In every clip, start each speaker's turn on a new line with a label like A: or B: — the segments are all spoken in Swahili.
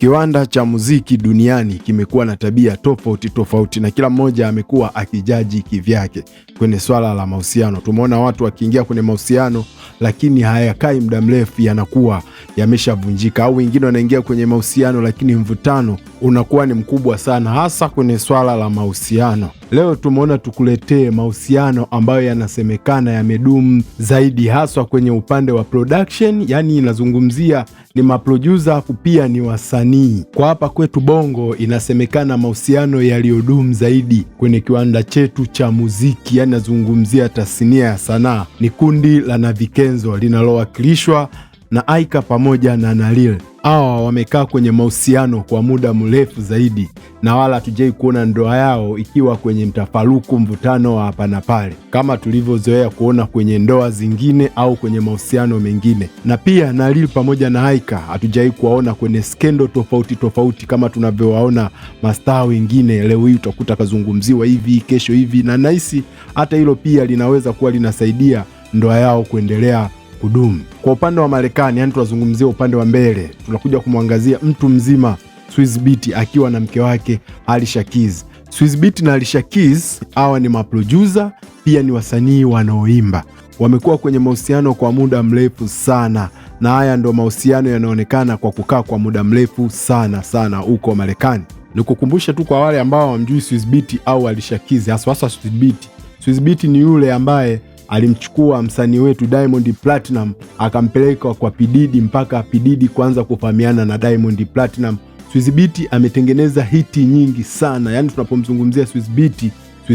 A: Kiwanda cha muziki duniani kimekuwa na tabia tofauti tofauti na kila mmoja amekuwa akijaji kivyake kwenye swala la mahusiano. Tumeona watu wakiingia kwenye mahusiano lakini hayakai muda mrefu yanakuwa yameshavunjika, au wengine wanaingia kwenye mahusiano lakini mvutano unakuwa ni mkubwa sana, hasa kwenye swala la mahusiano. Leo tumeona tukuletee mahusiano ambayo yanasemekana yamedumu zaidi, haswa kwenye upande wa production, yani inazungumzia ni maproducer pia ni wasanii. Kwa hapa kwetu Bongo inasemekana mahusiano yaliyodumu zaidi kwenye kiwanda chetu cha muziki, yani nazungumzia tasnia ya sanaa, ni kundi la Navikenzo linalowakilishwa na Aika pamoja na Nalil. Hawa wamekaa kwenye mahusiano kwa muda mrefu zaidi na wala hatujai kuona ndoa yao ikiwa kwenye mtafaruku, mvutano wa hapa na pale kama tulivyozoea kuona kwenye ndoa zingine au kwenye mahusiano mengine. Na pia Nalil pamoja na Aika hatujai kuwaona kwenye skendo tofauti tofauti kama tunavyowaona mastaa wengine. Leo hii utakuta kazungumziwa hivi, kesho hivi, na nahisi hata hilo pia linaweza kuwa linasaidia ndoa yao kuendelea kudumu. Kwa upande wa Marekani, yani tunazungumzia upande wa mbele, tunakuja kumwangazia mtu mzima Swizz Beatz akiwa na mke wake Alicia Keys. Swizz Beatz na Alicia Keys hawa ni maproducer, pia ni wasanii wanaoimba. Wamekuwa kwenye mahusiano kwa muda mrefu sana, na haya ndo mahusiano yanaonekana kwa kukaa kwa muda mrefu sana huko Marekani. Nikukumbusha tu kwa wale ambao hawamjui Swizz Beatz au Alicia Keys, hasa Swizz Beatz. Swizz Beatz ni yule ambaye alimchukua msanii wetu Diamond Platinum akampeleka kwa P Diddy mpaka P Diddy kuanza kufahamiana na Diamond Platinum. Swizz Beatz ametengeneza hiti nyingi sana, yani tunapomzungumzia Swizz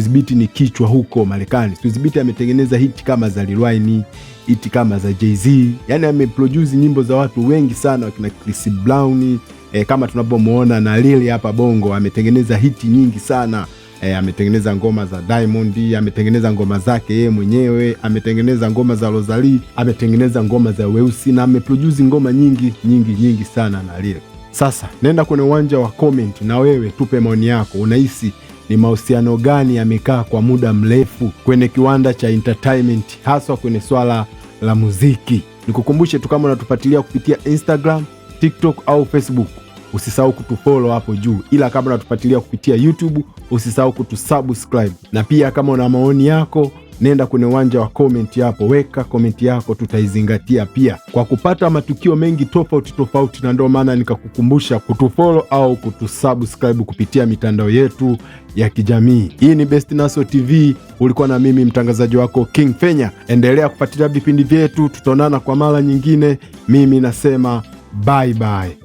A: Beatz ni kichwa huko Marekani. Swizz Beatz ametengeneza hiti kama za Lil Wayne, hiti kama za Jay-Z, yani ameproduce nyimbo za watu wengi sana wakina Chris Brown, kama tunapomuona na Lil hapa Bongo ametengeneza hiti nyingi sana. Ametengeneza ngoma za Diamond, ametengeneza ngoma zake yeye mwenyewe, ametengeneza ngoma za Rosalie, ametengeneza ngoma za Weusi, na ameproduce ngoma nyingi sana na Lil. Sasa nenda kwenye uwanja wa comment na wewe tupe maoni yako. Unahisi ni mahusiano gani yamekaa kwa muda mrefu kwenye kiwanda cha entertainment, haswa kwenye swala la muziki? Nikukumbushe tu, kama unatufuatilia kupitia Instagram, TikTok au Facebook, usisahau kutufollow hapo juu, ila kama unatufuatilia kupitia YouTube usisahau kutusubscribe. Na pia kama una maoni yako, nenda kwenye uwanja wa comment hapo, weka comment yako, tutaizingatia pia kwa kupata matukio mengi tofauti, na ndio maana nikakukumbusha kutufollow au kutusubscribe kupitia mitandao yetu ya kijamii. Hii ni Best Naso TV, ulikuwa na mimi mtangazaji wako King Fenya. Endelea kufuatilia vipindi vyetu, tutaonana kwa mara nyingine. Mimi nasema bye bye.